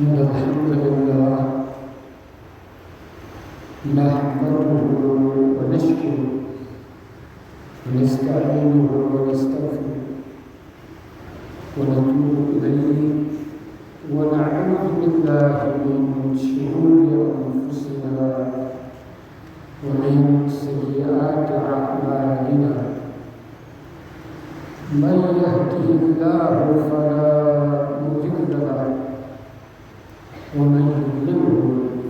إن الحمد لله نحمده ونشكره ونستعينه ونستغفره ونتوب إليه ونعوذ بالله من شرور أنفسنا ومن سيئات أعمالنا من يهده الله فلا مضل له ومن يضلله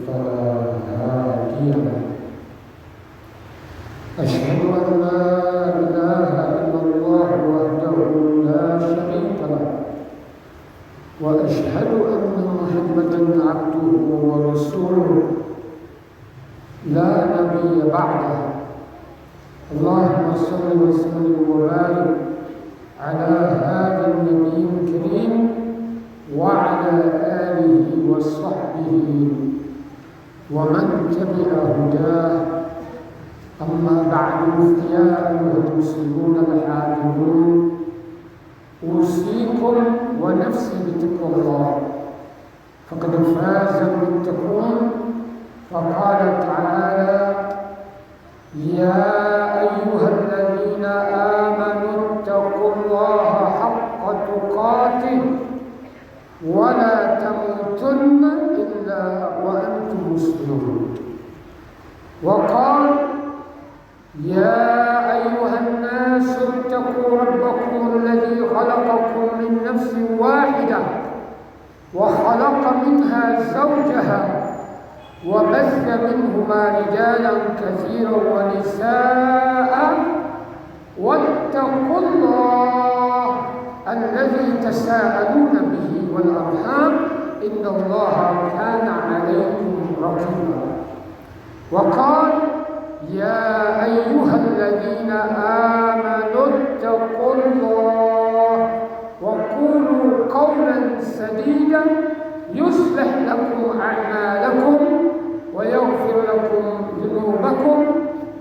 فلا هادي له أشهد أن لا إله إلا الله وحده لا شريك له وأشهد أن محمدا عبده ورسوله لا نبي بعده اللهم صل وسلم وبارك على هذا النبي الكريم وعلى آله وصحبه ومن تبع هداه أما بعد فيا أيها المسلمون الحاضرون أوصيكم ونفسي بتقوى الله فقد فاز المتقون فقال تعالى يا أيها الذين آمنوا اتقوا الله حق تقاته ولا تموتن إلا وأنتم مسلمون وقال يا أيها الناس اتقوا ربكم الذي خلقكم من نفس واحدة وخلق منها زوجها وبث منهما رجالا كثيرا ونساء واتقوا الله الذي تساءلون به والأرحام إن الله كان عليكم رقيبا وقال يا أيها الذين آمنوا اتقوا الله وقولوا قولا سديدا يصلح لكم أعمالكم ويغفر لكم ذنوبكم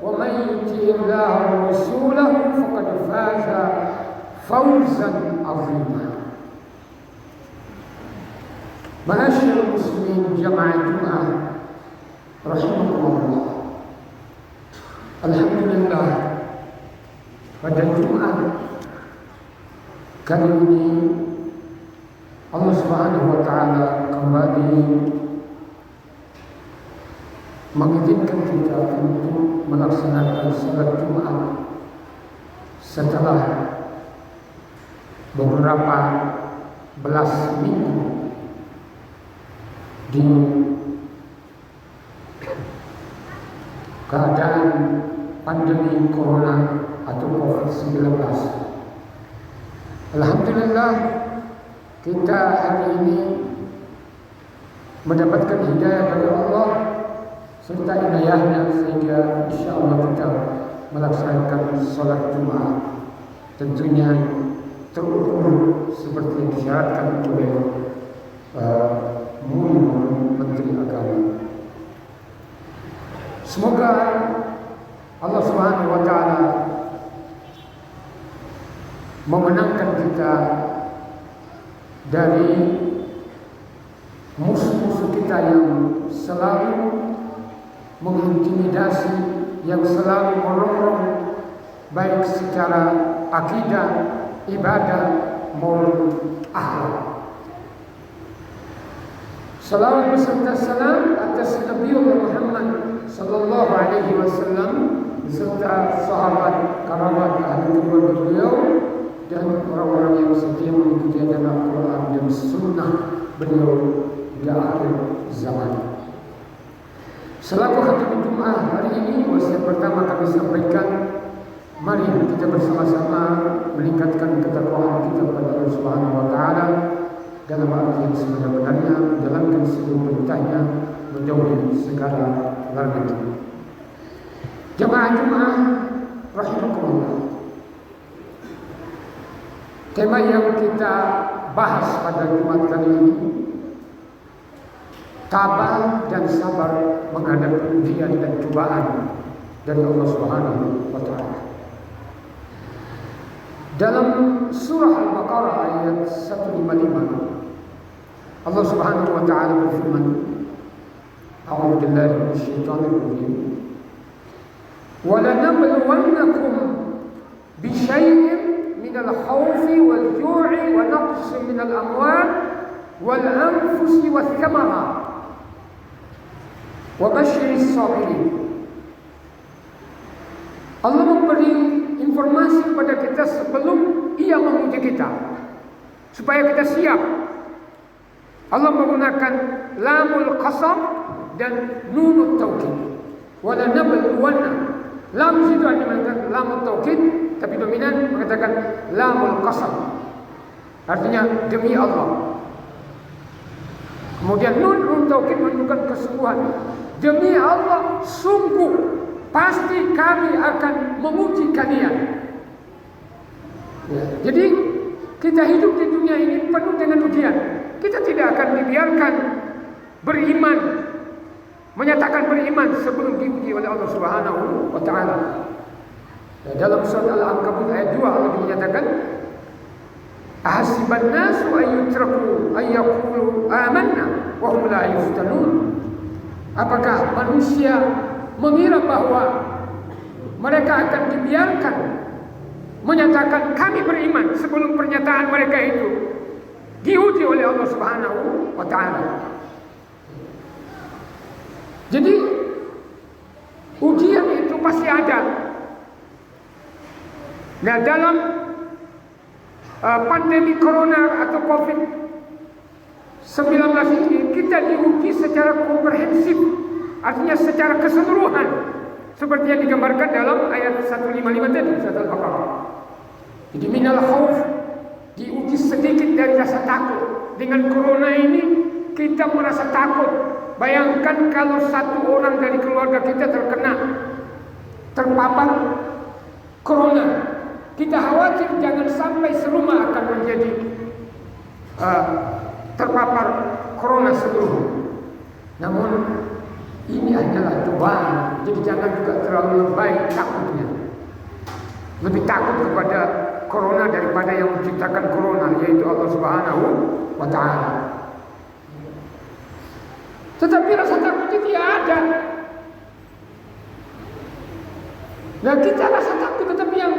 ومن يطع الله ورسوله فقد فاز فوزا عظيما. معاشر المسلمين جماعة الجمعة رحمكم الله. Alhamdulillah pada Jumat kali ini Allah Subhanahu wa taala kembali mengizinkan kita untuk melaksanakan salat Jumat setelah beberapa belas minggu di keadaan pandemi corona atau COVID-19. Alhamdulillah kita hari ini mendapatkan hidayah dari Allah serta inayahnya sehingga insyaAllah kita melaksanakan salat Jumat tentunya terukur seperti yang disyaratkan oleh Mulia Menteri Agama. Semoga Allah Subhanahu wa taala memenangkan kita dari musuh-musuh kita yang selalu mengintimidasi, yang selalu merongrong baik secara akidah, ibadah maupun akhlak. Salawat beserta salam atas Nabi Muhammad sallallahu alaihi wasallam beserta sahabat kerabat ahli keluarga beliau dan orang-orang yang setia mengikuti dalam Al-Quran dan Sunnah beliau hingga akhir zaman. Selaku khatib Jumat hari ini, wasiat pertama kami sampaikan, mari kita bersama-sama meningkatkan ketakwaan kita kepada Allah Subhanahu wa taala dalam arti yang sebenar-benarnya, menjalankan seluruh perintahnya, menjauhi segala larangan. Jemaah Jumat rahimakumullah. Tema yang kita bahas pada Jumat kali ini, tabah dan sabar menghadapi ujian dan cobaan dari Allah Subhanahu wa taala. Dalam surah Al-Baqarah ayat 155 Allah Subhanahu wa taala berfirman, A'udzu billahi minasyaitonir rajim. Wa lanabluwannakum bi syai'in minal khawfi wal ju'i wa naqsin minal amwal wal anfusi wath thamarat wa basyiris sabirin. Allah memberi informasi kepada kita sebelum Ia menguji kita, supaya kita siap. Allah menggunakan lamul qasam dan nunut taukid. Wala nabluwanna. Lam situ hanya mengatakan lamul taukid, tapi dominan mengatakan lamul qasam. Artinya demi Allah. Kemudian nun taukid menunjukkan kesungguhan. Demi Allah, sungguh pasti kami akan menguji kalian. Ya, jadi kita hidup di dunia ini penuh dengan ujian. Kita tidak akan dibiarkan beriman, menyatakan beriman sebelum diuji oleh Allah Subhanahu wa taala. Ya, dalam surat Al-Ankabut ayat 2 Allah menyatakan, ahasiban nasu ayyutraku ayyaqulu amanna wa hum la yuftanun. Apakah manusia mengira bahwa mereka akan dibiarkan menyatakan kami beriman sebelum pernyataan mereka itu diuji oleh Allah Subhanahu wa taala. Jadi ujian itu pasti ada. Nah, dalam pandemi corona atau COVID-19 ini kita diuji secara komprehensif, artinya secara keseluruhan, seperti yang digambarkan dalam ayat 155 tadi, surat Al-Baqarah. Jadi minal khauf, diuji sedikit dari rasa takut. Dengan corona ini kita merasa takut. Bayangkan kalau satu orang dari keluarga kita terpapar corona, kita khawatir jangan sampai serumah akan menjadi terpapar corona seluruh. Namun ini hanyalah cobaan, jadi jangan juga terlalu lebay takutnya. Lebih takut kepada corona daripada yang menciptakan corona, yaitu Allah Subhanahu wa taala. Tetapi rasa takut itu tidak ada. Nah, kita rasa takut, tetapi yang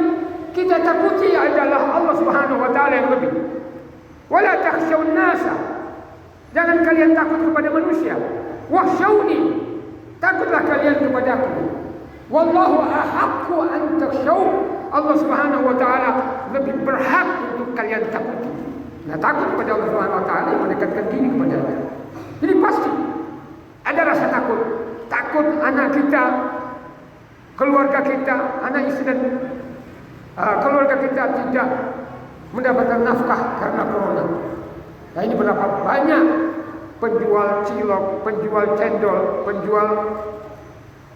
kita takuti adalah Allah Subhanahu wa taala yang lebih. Wala takhshawun nasa. Jangan kalian takut kepada manusia. Wakhshawni. Takutlah kalian kepadaku. Wallahu ahaqqu an takhshaw. Allah Subhanahu wa taala lebih berhak untuk kalian takuti. Nah, takut kepada Allah Subhanahu wa taala yang mendekatkan diri kepadanya. Jadi pasti ada rasa takut. Takut anak kita, keluarga kita, anak istri dan keluarga kita tidak mendapatkan nafkah karena corona. Nah, ini berapa banyak penjual cilok, penjual cendol, penjual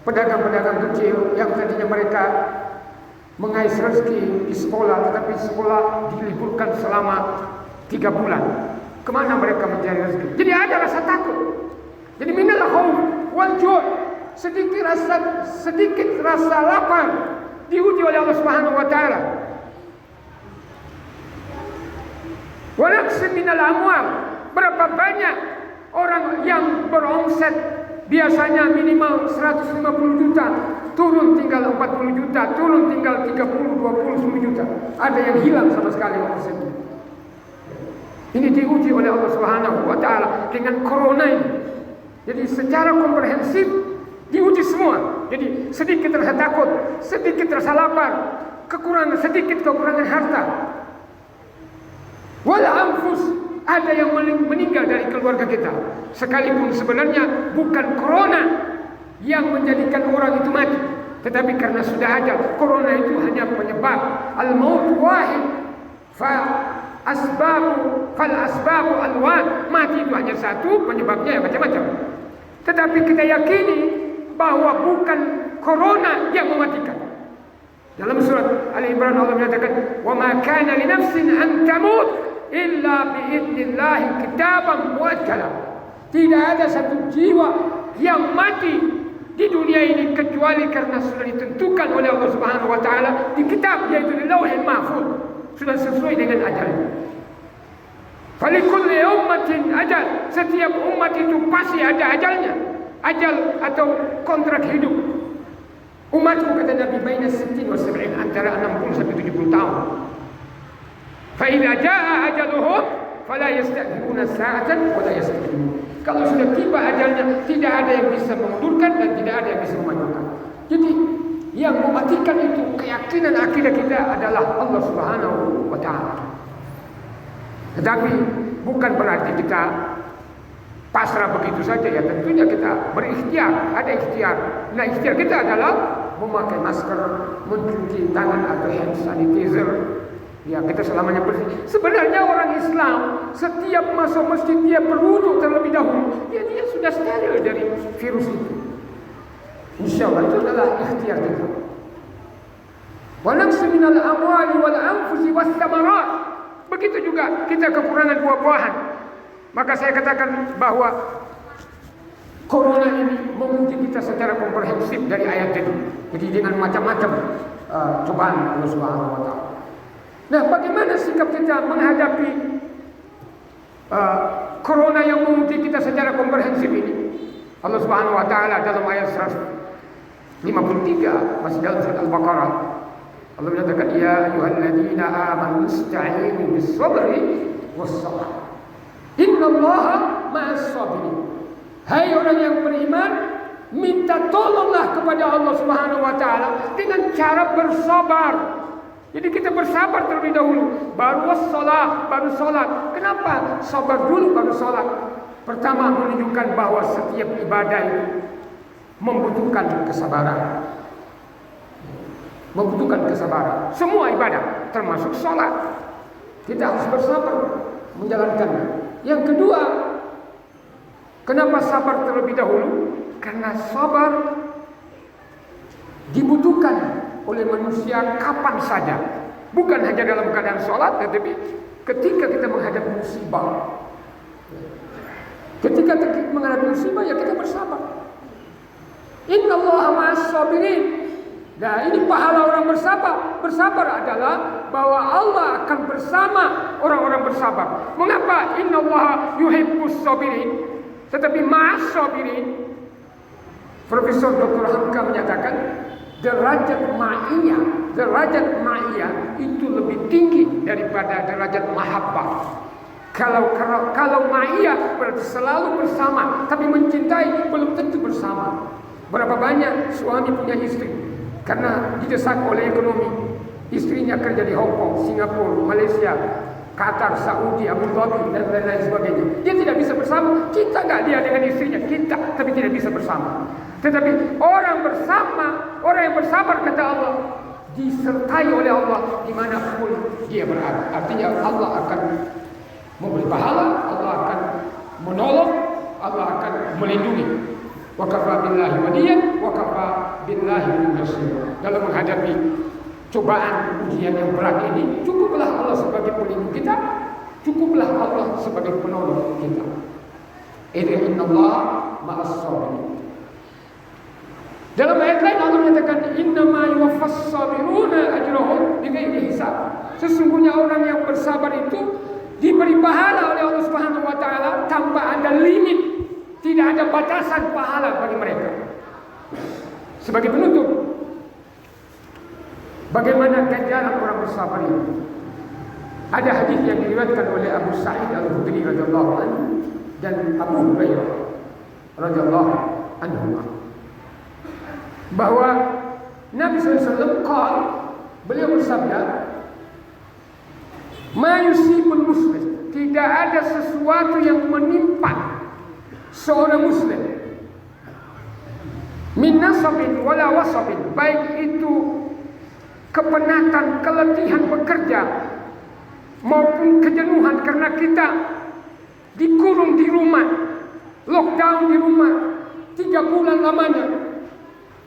pedagang-pedagang kecil yang tadinya mereka mengais rezeki di sekolah, tetapi sekolah diliburkan selama 3 bulan. Kemana mereka mencari rezeki? Jadi ada rasa takut. Jadi minal khauf wal ju', sedikit rasa lapar diuji oleh Allah Subhanahu wa taala. Wa naqsin minal amwal, berapa banyak orang yang beromset biasanya minimal 150 juta, turun tinggal 40 juta, turun tinggal 30, 20, 10 juta. Ada yang hilang sama sekali omsetnya. Ini diuji oleh Allah Subhanahu wa taala dengan corona ini. Jadi secara komprehensif diuji semua. Jadi sedikit rasa takut, sedikit rasa lapar, sedikit kekurangan harta. Wal anfus, ada yang meninggal dari keluarga kita. Sekalipun sebenarnya bukan corona yang menjadikan orang itu mati, tetapi karena sudah ada. Corona itu hanya penyebab. Al-maut wahid fal asbabu alwan. Mati itu hanya satu, penyebabnya macam-macam. Tetapi kita yakini bahwa bukan corona yang mematikan. Dalam surat Ali Imran Allah menyatakan, "Wa ma kana li nafsin an tamut illa bi idznillah kitaban muajjala." Tidak ada satu jiwa yang mati di dunia ini kecuali karena sudah ditentukan oleh Allah Subhanahu wa taala di kitab, yaitu di Lauhul Mahfuz. Sudah sesuai dengan ajalnya. Falikulli ummatin ajal. Setiap umat itu pasti ada ajalnya. Ajal atau kontrak hidup. Umatku, kata Nabi, baina 60 wa 70, antara 60 sampai 70 tahun. Fa idza jaa ajaluhum fala yasta'khiruna sa'atan wa la yastaqdimun. Kalau sudah tiba ajalnya, tidak ada yang bisa mengundurkan dan tidak ada yang bisa memajukan. Jadi yang mematikan itu keyakinan akidah kita adalah Allah Subhanahu wa taala. Tetapi bukan berarti kita pasrah begitu saja, ya tentunya kita berikhtiar, ada ikhtiar. Nah, ikhtiar kita adalah memakai masker, mencuci tangan atau hand sanitizer. Ya, kita selamanya bersih. Sebenarnya orang Islam setiap masuk masjid dia berwudu terlebih dahulu. Ya, dia sudah steril dari virus itu. Insya Allah itu adalah ikhtiar kita. Wa naqsi minal amwali wal anfusi was thamarat. Begitu juga kita kekurangan buah-buahan. Maka saya katakan bahwa corona ini menguji kita secara komprehensif dari ayat ini. Jadi dengan macam-macam cobaan Allah Subhanahu wa taala. Nah, bagaimana sikap kita menghadapi corona yang menguji kita secara komprehensif ini? Allah Subhanahu wa taala dalam ayat 153 masih dalam surat Al-Baqarah, Allah menyatakan, ya ayyuhalladzina amanu ista'inu bis-sabri was-salah. Innallaha ma'as-sabirin. Hai orang yang beriman, minta tolonglah kepada Allah Subhanahu wa taala dengan cara bersabar. Jadi kita bersabar terlebih dahulu, baru wassalah, baru salat. Kenapa sabar dulu baru salat? Pertama, menunjukkan bahwa setiap ibadah itu membutuhkan kesabaran. Membutuhkan kesabaran. Semua ibadah, termasuk salat, kita harus bersabar menjalankannya. Yang kedua, kenapa sabar terlebih dahulu? Karena sabar dibutuhkan oleh manusia kapan saja, bukan hanya dalam keadaan sholat, tetapi ketika kita menghadapi musibah. Ketika menghadapi musibah, ya kita bersabar. Innallaha ma'as-sabirin. Nah, ini pahala orang bersabar. Bersabar adalah bahwa Allah akan bersama orang-orang bersabar. Mengapa innallaha yuhibbus sabirin? Tetapi ma'as-sabirin, Profesor Dr. Hamka menyatakan, derajat ma'iyah itu lebih tinggi daripada derajat mahabbah. Kalau ma'iyah berarti selalu bersama, tapi mencintai belum tentu bersama. Berapa banyak suami punya istri karena didesak oleh ekonomi, istrinya kerja di Hong Kong, Singapura, Malaysia, Qatar, Saudi, Abu Dhabi dan lain-lain sebagainya. Dia tidak bisa bersama. Kita nggak dia dengan istrinya, kita, tapi tidak bisa bersama. Tetapi orang bersama, orang yang bersabar, kata Allah, disertai oleh Allah dimanapun dia berada. Artinya Allah akan memberi pahala, Allah akan menolong, Allah akan melindungi. Wa kafa billahi waliyan, wa kafa billahi nasir. Dalam menghadapi cobaan ujian yang berat ini, cukuplah Allah sebagai pelindung kita, cukuplah Allah sebagai penolong kita. Innallaha ma'as-sabirin. Dalam ayat lain Allah menyatakan, innama yuwaffas sabiruna ajrahum bighairi hisab. Sesungguhnya orang yang bersabar itu diberi pahala oleh Allah Subhanahu wa taala tanpa ada limit. Tidak ada batasan pahala bagi mereka. Sebagai penutup, bagaimana ganjaran orang bersabar ini? Ada hadis yang diriwayatkan oleh Abu Sa'id Al-Khudri radhiyallahu anhu dan Abu Hurairah radhiyallahu anhu, bahwa Nabi SAW beliau bersabda, ma yusibul muslim, tidak ada sesuatu yang menimpa seorang muslim min nasabin wala wasabin, baik itu kepenatan, keletihan bekerja maupun kejenuhan karena kita dikurung di rumah, lockdown di rumah 3 bulan lamanya.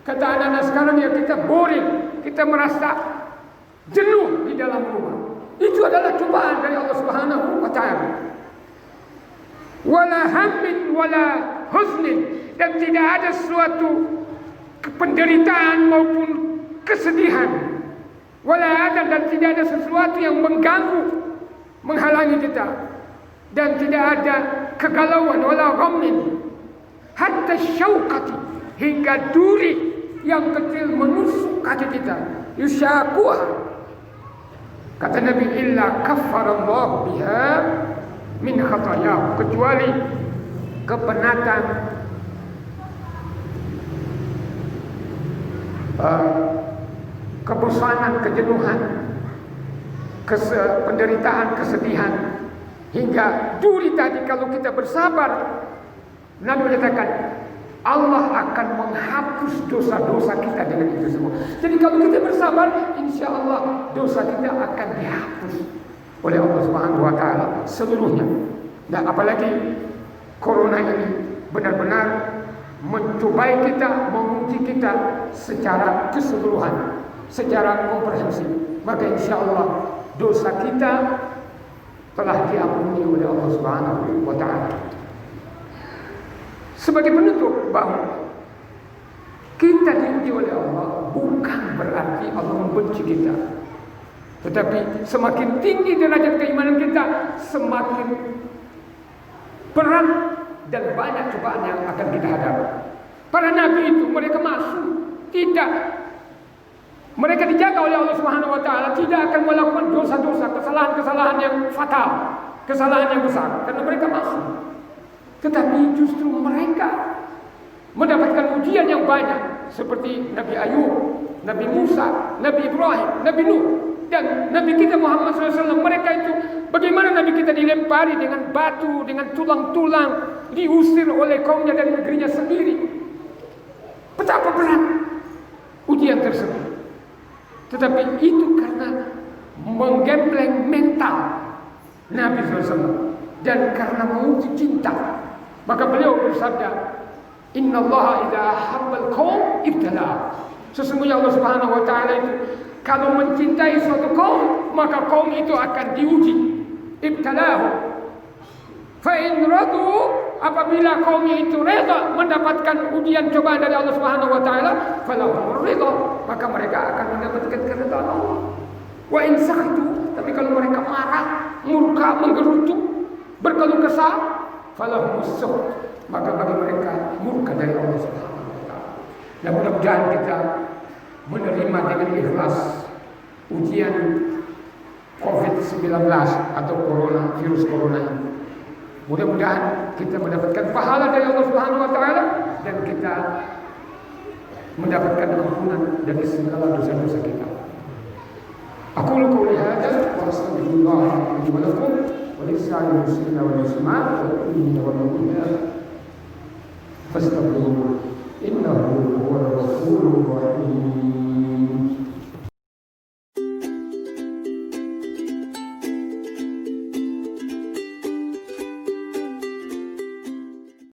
Kata anak-anak sekarang, ya kita boring, kita merasa jenuh di dalam rumah. Itu adalah cobaan dari Allah Subhanahu wa taala. Wala hammin wala huznin, dan tidak ada suatu penderitaan maupun kesedihan. Wala ada, dan tidak ada sesuatu yang mengganggu, menghalangi kita. dan tidak ada kegalauan wala ghammin hatta syauqati, hingga duri yang kecil menusuk hati kita, yusyaquha. Kata Nabi, illa kaffarallahu biha min khataaya, kecuali kepenatan kebosanan, kejenuhan, penderitaan, kesedihan, hingga duri tadi. Kalau kita bersabar, Nabi menyatakan Allah akan menghapus dosa-dosa kita dengan itu semua. Jadi kalau kita bersabar, insya Allah dosa kita akan dihapus oleh Allah Subhanahu wa Ta'ala seluruhnya. Dan apalagi corona ini benar-benar mencobai kita, menguji kita secara keseluruhan, secara komprehensif. Maka insya Allah dosa kita telah diampuni oleh Allah Subhanahu wa Ta'ala. Sebagai penutup, bahwa kita diuji oleh Allah bukan berarti Allah membenci kita, tetapi semakin tinggi derajat keimanan kita, semakin berat dan banyak cobaan yang akan kita hadapi. Para nabi itu mereka masuk, mereka dijaga oleh Allah Subhanahu wa Ta'ala, tidak akan melakukan dosa-dosa, kesalahan-kesalahan yang fatal, kesalahan yang besar, karena mereka masuk. Tetapi justru mereka mendapatkan ujian yang banyak, seperti Nabi Ayub, Nabi Musa, Nabi Ibrahim, Nabi Nuh, dan Nabi kita Muhammad SAW. Mereka itu, bagaimana Nabi kita dilempari dengan batu, dengan tulang-tulang, diusir oleh kaumnya dari negerinya sendiri. Betapa berat ujian tersebut. Tetapi itu karena menggembleng mental Nabi SAW, dan karena menguji cinta. Maka beliau bersabda, innallaha idza habbal qaum ibtala. Sesungguhnya Allah Subhanahu wa Ta'ala itu kalau mencintai suatu kaum, maka kaum itu akan diuji. Ibtalahu. Fa in radu, apabila kaum itu reda mendapatkan ujian cobaan dari Allah Subhanahu wa Ta'ala, falahum ridha, maka mereka akan mendapatkan keridhaan Allah. Wa in sakhatu, tapi kalau mereka marah, murka, menggerutu, berkeluh kesah, falahum sukhut, maka bagi mereka murka dari Allah Subhanahu wa Ta'ala. Dan mudah-mudahan kita menerima dengan ikhlas ujian COVID-19 atau virus corona ini. Mudah-mudahan kita mendapatkan pahala dari Allah Subhanahu wa Ta'ala, dan kita mendapatkan ampunan dari segala dosa-dosa kita. Aku qouli hadza wa astaghfirullah li wa lakum wa lisa'il muslimina wal muslimat wal mu'minina wal mu'minat fastaghfiruhu innahu huwal ghafurur rahim.